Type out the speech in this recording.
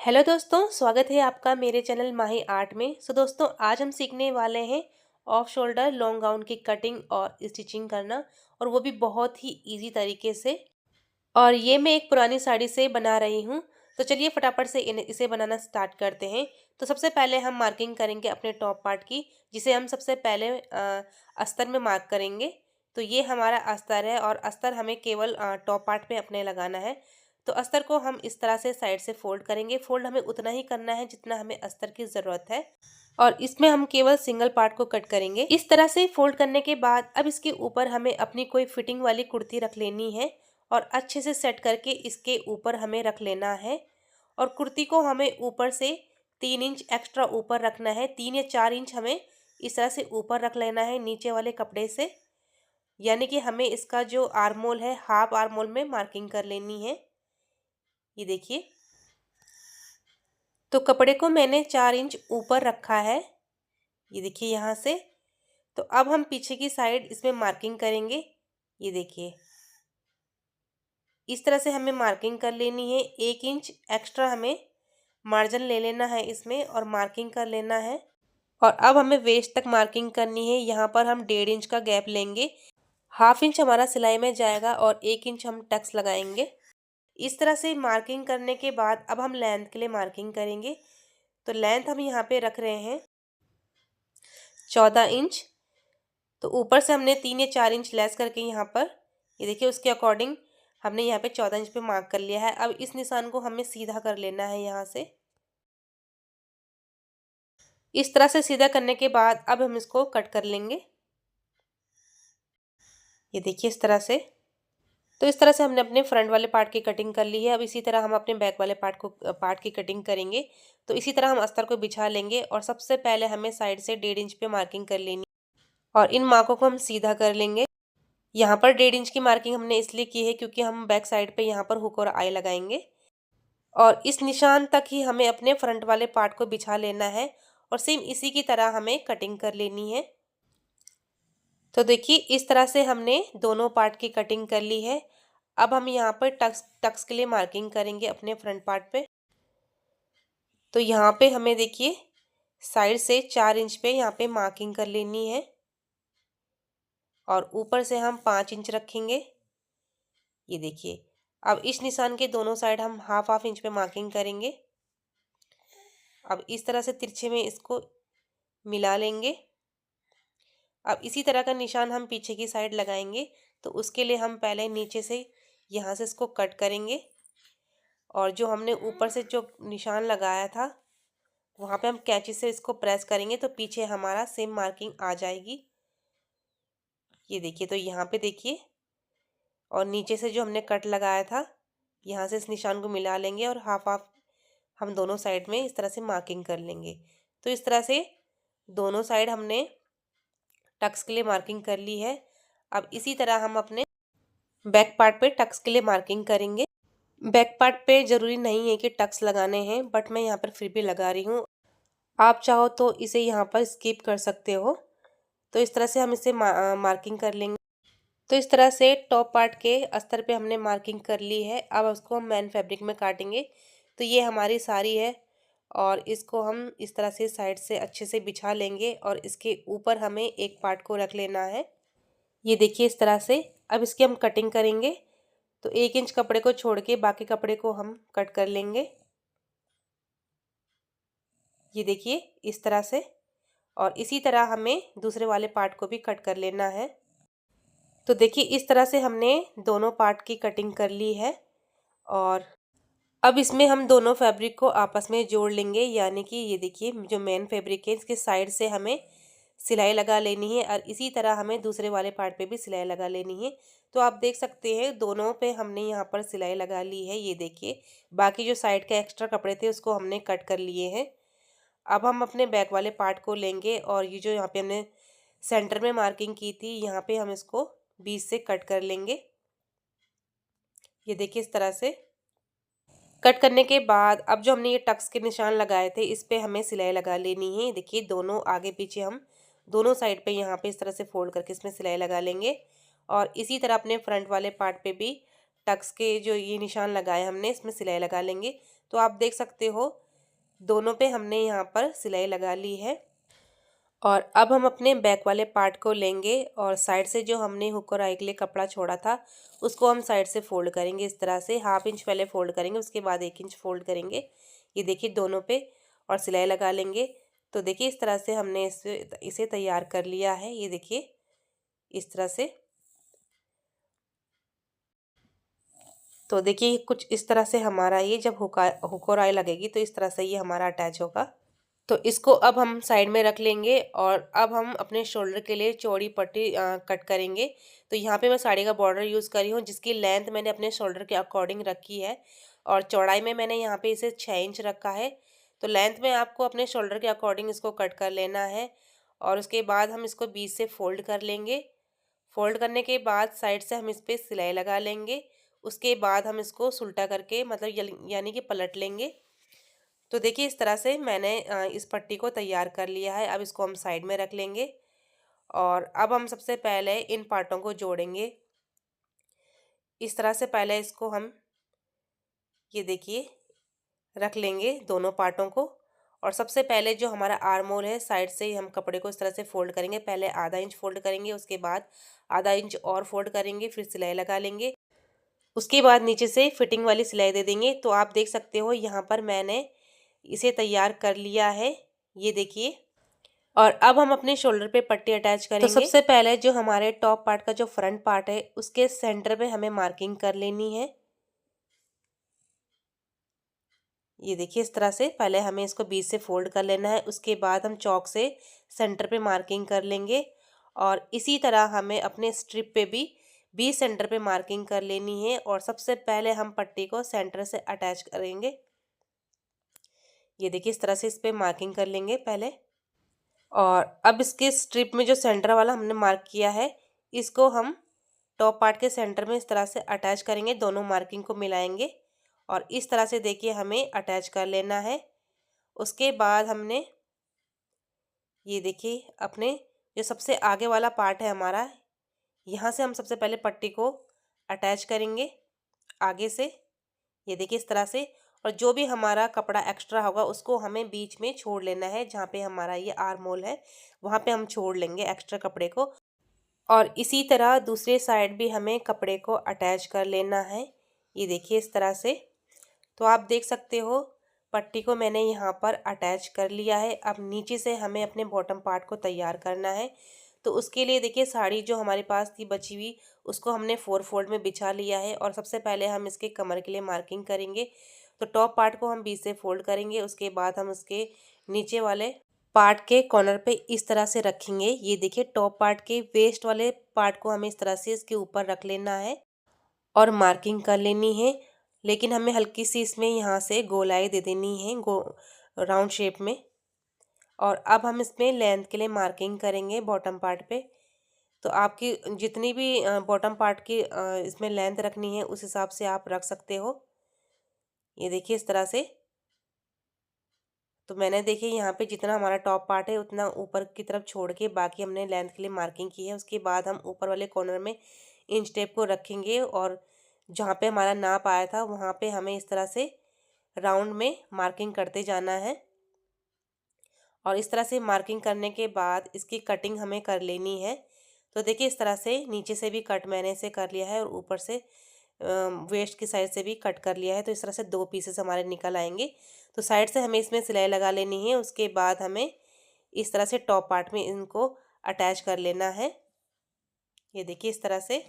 Hello दोस्तों, स्वागत है आपका मेरे चैनल माही आर्ट में। दोस्तों, आज हम सीखने वाले हैं ऑफ शोल्डर लॉन्ग गाउन की कटिंग और स्टिचिंग करना, और वो भी बहुत ही इजी तरीके से। और ये मैं एक पुरानी साड़ी से बना रही हूँ। तो चलिए फटाफट से इसे बनाना स्टार्ट करते हैं। तो सबसे पहले हम मार्किंग करेंगे अपने टॉप पार्ट की, जिसे हम सबसे पहले अस्तर में मार्क करेंगे। तो ये हमारा अस्तर है, और अस्तर हमें केवल टॉप पार्ट पे अपने लगाना है। तो अस्तर को हम इस तरह से साइड से फोल्ड करेंगे। फोल्ड हमें उतना ही करना है जितना हमें अस्तर की ज़रूरत है, और इसमें हम केवल सिंगल पार्ट को कट करेंगे। इस तरह से फोल्ड करने के बाद अब इसके ऊपर हमें अपनी कोई फिटिंग वाली कुर्ती रख लेनी है, और अच्छे से सेट करके इसके ऊपर हमें रख लेना है। और कुर्ती को हमें ऊपर से 3 इंच एक्स्ट्रा ऊपर रखना है। 3 या 4 इंच हमें इस तरह से ऊपर रख लेना है नीचे वाले कपड़े से। यानी कि हमें इसका जो आर्मोल है, हाफ आर्मोल में मार्किंग कर लेनी है। ये देखिए, तो कपड़े को मैंने 4 इंच ऊपर रखा है। ये देखिए यहाँ से। तो अब हम पीछे की साइड इसमें मार्किंग करेंगे। ये देखिए, इस तरह से हमें मार्किंग कर लेनी है। 1 इंच एक्स्ट्रा हमें मार्जिन ले लेना है इसमें, और मार्किंग कर लेना है। और अब हमें वेस्ट तक मार्किंग करनी है। यहाँ पर हम 1.5 इंच का गैप लेंगे। हाफ इंच हमारा सिलाई में जाएगा, और 1 इंच हम टक्स लगाएंगे। इस तरह से मार्किंग करने के बाद अब हम लेंथ के लिए मार्किंग करेंगे। तो लेंथ हम यहाँ पे रख रहे हैं 14 इंच। तो ऊपर से हमने 3 या 4 इंच लेस करके यहाँ पर, ये देखिए, उसके अकॉर्डिंग हमने यहाँ पे 14 इंच पे मार्क कर लिया है। अब इस निशान को हमें सीधा कर लेना है यहाँ से। इस तरह से सीधा करने के बाद अब हम इसको कट कर लेंगे। ये देखिए, इस तरह से। तो इस तरह से हमने अपने फ्रंट वाले पार्ट की कटिंग कर ली है। अब इसी तरह हम अपने बैक वाले पार्ट की कटिंग करेंगे। तो इसी तरह हम अस्तर को बिछा लेंगे, और सबसे पहले हमें साइड से 1.5 इंच पे मार्किंग कर लेनी, और इन मार्कों को हम सीधा कर लेंगे। यहाँ पर 1.5 इंच की मार्किंग हमने इसलिए की है क्योंकि हम बैक साइड पे यहाँ पर हुक और आई लगाएंगे, और इस निशान तक ही हमें अपने फ्रंट वाले पार्ट को बिछा लेना है। और सेम इसी की तरह हमें कटिंग कर लेनी है। तो देखिए, इस तरह से हमने दोनों पार्ट की कटिंग कर ली है। अब हम यहाँ पर टक्स के लिए मार्किंग करेंगे अपने फ्रंट पार्ट पे। तो यहाँ पे हमें देखिए साइड से 4 इंच पे यहाँ पे मार्किंग कर लेनी है, और ऊपर से हम 5 इंच रखेंगे। ये देखिए, अब इस निशान के दोनों साइड हम हाफ इंच पे मार्किंग करेंगे। अब इस तरह से तिरछे में इसको मिला लेंगे। अब इसी तरह का निशान हम पीछे की साइड लगाएंगे। तो उसके लिए हम पहले नीचे से यहाँ से इसको कट करेंगे, और जो हमने ऊपर से जो निशान लगाया था वहाँ पे हम कैंची से इसको प्रेस करेंगे, तो पीछे हमारा सेम मार्किंग आ जाएगी। ये देखिए, तो यहाँ पे देखिए, और नीचे से जो हमने कट लगाया था यहाँ से इस निशान को मिला लेंगे, और हाफ हम दोनों साइड में इस तरह से मार्किंग कर लेंगे। तो इस तरह से दोनों साइड हमने टक्स के लिए मार्किंग कर ली है। अब इसी तरह हम अपने बैक पार्ट पे टक्स के लिए मार्किंग करेंगे। बैक पार्ट पे ज़रूरी नहीं है कि टक्स लगाने हैं, बट मैं यहाँ पर फिर भी लगा रही हूँ। आप चाहो तो इसे यहाँ पर स्किप कर सकते हो। तो इस तरह से हम इसे मार्किंग कर लेंगे। तो इस तरह से टॉप पार्ट के अस्तर पे हमने मार्किंग कर ली है। अब उसको हम मैन फैब्रिक में काटेंगे। तो ये हमारी साड़ी है, और इसको हम इस तरह से साइड से अच्छे से बिछा लेंगे, और इसके ऊपर हमें एक पार्ट को रख लेना है। ये देखिए, इस तरह से। अब इसकी हम कटिंग करेंगे। तो 1 इंच कपड़े को छोड़ के बाकी कपड़े को हम कट कर लेंगे। ये देखिए, इस तरह से। और इसी तरह हमें दूसरे वाले पार्ट को भी कट कर लेना है। तो देखिए, इस तरह से हमने दोनों पार्ट की कटिंग कर ली है, और अब इसमें हम दोनों फैब्रिक को आपस में जोड़ लेंगे। यानी कि ये देखिए, जो मेन फैब्रिक है इसके साइड से हमें सिलाई लगा लेनी है, और इसी तरह हमें दूसरे वाले पार्ट पे भी सिलाई लगा लेनी है। तो आप देख सकते हैं दोनों पे हमने यहाँ पर सिलाई लगा ली है। ये देखिए, बाकी जो साइड के एक्स्ट्रा कपड़े थे उसको हमने कट कर लिए हैं। अब हम अपने बैक वाले पार्ट को लेंगे, और ये जो यहाँ पे हमने सेंटर में मार्किंग की थी यहाँ पे हम इसको बीच से कट कर लेंगे। ये देखिए, इस तरह से कट करने के बाद अब जो हमने ये टक्स के निशान लगाए थे इस पे हमें सिलाई लगा लेनी है। देखिए, दोनों आगे पीछे हम दोनों साइड पे यहाँ पे इस तरह से फोल्ड करके इसमें सिलाई लगा लेंगे, और इसी तरह अपने फ्रंट वाले पार्ट पे भी टक्स के जो ये निशान लगाए हमने इसमें सिलाई लगा लेंगे। तो आप देख सकते हो दोनों पे हमने यहाँ पर सिलाई लगा ली है। और अब हम अपने बैक वाले पार्ट को लेंगे और साइड से जो हमने हुक और आई के लिए कपड़ा छोड़ा था उसको हम साइड से फोल्ड करेंगे। इस तरह से 1/2 इंच पहले फोल्ड करेंगे, उसके बाद 1 इंच फोल्ड करेंगे। ये देखिए दोनों पे, और सिलाई लगा लेंगे। तो देखिए इस तरह से हमने इसे तैयार कर लिया है। ये देखिए इस तरह से। तो देखिए कुछ इस तरह से हमारा ये जब हुक और आई लगेगी तो इस तरह से ये हमारा अटैच होगा। तो इसको अब हम साइड में रख लेंगे और अब हम अपने शोल्डर के लिए चौड़ी पट्टी कट करेंगे। तो यहाँ पे मैं साड़ी का बॉर्डर यूज़ करी हूँ जिसकी लेंथ मैंने अपने शोल्डर के अकॉर्डिंग रखी है और चौड़ाई में मैंने यहाँ पे इसे 6 इंच रखा है। तो लेंथ में आपको अपने शोल्डर के अकॉर्डिंग इसको कट कर लेना है और उसके बाद हम इसको बीच से फोल्ड कर लेंगे। फोल्ड करने के बाद साइड से हम इस पर सिलाई लगा लेंगे। उसके बाद हम इसको सुल्टा करके मतलब यानी कि पलट लेंगे। तो देखिए इस तरह से मैंने इस पट्टी को तैयार कर लिया है। अब इसको हम साइड में रख लेंगे और अब हम सबसे पहले इन पार्टों को जोड़ेंगे। इस तरह से पहले इसको हम ये देखिए रख लेंगे दोनों पार्टों को। और सबसे पहले जो हमारा आर्म होल है साइड से ही हम कपड़े को इस तरह से फोल्ड करेंगे। पहले आधा इंच फोल्ड करेंगे, उसके बाद आधा इंच और फोल्ड करेंगे, फिर सिलाई लगा लेंगे। उसके बाद नीचे से फिटिंग वाली सिलाई दे देंगे। तो आप देख सकते हो यहाँ पर मैंने इसे तैयार कर लिया है, ये देखिए। और अब हम अपने शोल्डर पे पट्टी अटैच करेंगे। तो सबसे पहले जो हमारे टॉप पार्ट का जो फ्रंट पार्ट है उसके सेंटर पे हमें मार्किंग कर लेनी है। ये देखिए इस तरह से पहले हमें इसको बीच से फोल्ड कर लेना है। उसके बाद हम चौक से सेंटर पे मार्किंग कर लेंगे और इसी तरह हमें अपने स्ट्रिप पे भी बीच सेंटर पे मार्किंग कर लेनी है। और सबसे पहले हम पट्टी को सेंटर से अटैच करेंगे। ये देखिए इस तरह से इस पे मार्किंग कर लेंगे पहले। और अब इसके स्ट्रिप में जो सेंटर वाला हमने मार्क किया है इसको हम टॉप पार्ट के सेंटर में इस तरह से अटैच करेंगे। दोनों मार्किंग को मिलाएंगे और इस तरह से देखिए हमें अटैच कर लेना है। उसके बाद हमने ये देखिए अपने जो सबसे आगे वाला पार्ट है हमारा, यहाँ से हम सबसे पहले पट्टी को अटैच करेंगे आगे से। ये देखिए इस तरह से। और जो भी हमारा कपड़ा एक्स्ट्रा होगा उसको हमें बीच में छोड़ लेना है। जहाँ पे हमारा ये आर्म होल है वहाँ पे हम छोड़ लेंगे एक्स्ट्रा कपड़े को। और इसी तरह दूसरे साइड भी हमें कपड़े को अटैच कर लेना है। ये देखिए इस तरह से। तो आप देख सकते हो पट्टी को मैंने यहाँ पर अटैच कर लिया है। अब नीचे से हमें अपने बॉटम पार्ट को तैयार करना है। तो उसके लिए देखिए साड़ी जो हमारे पास थी बची हुई उसको हमने 4 फोल्ड में बिछा लिया है। और सबसे पहले हम इसके कमर के लिए मार्किंग करेंगे। तो टॉप पार्ट को हम बीच से फोल्ड करेंगे, उसके बाद हम उसके नीचे वाले पार्ट के कॉर्नर पे इस तरह से रखेंगे। ये देखिए टॉप पार्ट के वेस्ट वाले पार्ट को हमें इस तरह से इसके ऊपर रख लेना है और मार्किंग कर लेनी है। लेकिन हमें हल्की सी इसमें यहाँ से गोलाई दे देनी है राउंड शेप में। और अब हम इसमें लेंथ के लिए मार्किंग करेंगे बॉटम पार्ट पे। तो आपकी जितनी भी बॉटम पार्ट की इसमें लेंथ रखनी है उस हिसाब से आप रख सकते हो। ये देखिए इस तरह से। तो मैंने देखिए यहाँ पे जितना हमारा टॉप पार्ट है उतना ऊपर की तरफ छोड़ के बाकी हमने लेंथ के लिए मार्किंग की है। उसके बाद हम ऊपर वाले कॉर्नर में इंच टेप को रखेंगे और जहाँ पे हमारा नाप आया था वहाँ पे हमें इस तरह से राउंड में मार्किंग करते जाना है। और इस तरह से मार्किंग करने के बाद इसकी कटिंग हमें कर लेनी है। तो देखिए इस तरह से नीचे से भी कट मैंने इसे कर लिया है और ऊपर से वेस्ट की साइड से भी कट कर लिया है। तो इस तरह से 2 पीसेस हमारे निकल आएंगे। तो साइड से हमें इसमें सिलाई लगा लेनी है। उसके बाद हमें इस तरह से टॉप पार्ट में इनको अटैच कर लेना है। ये देखिए इस तरह से।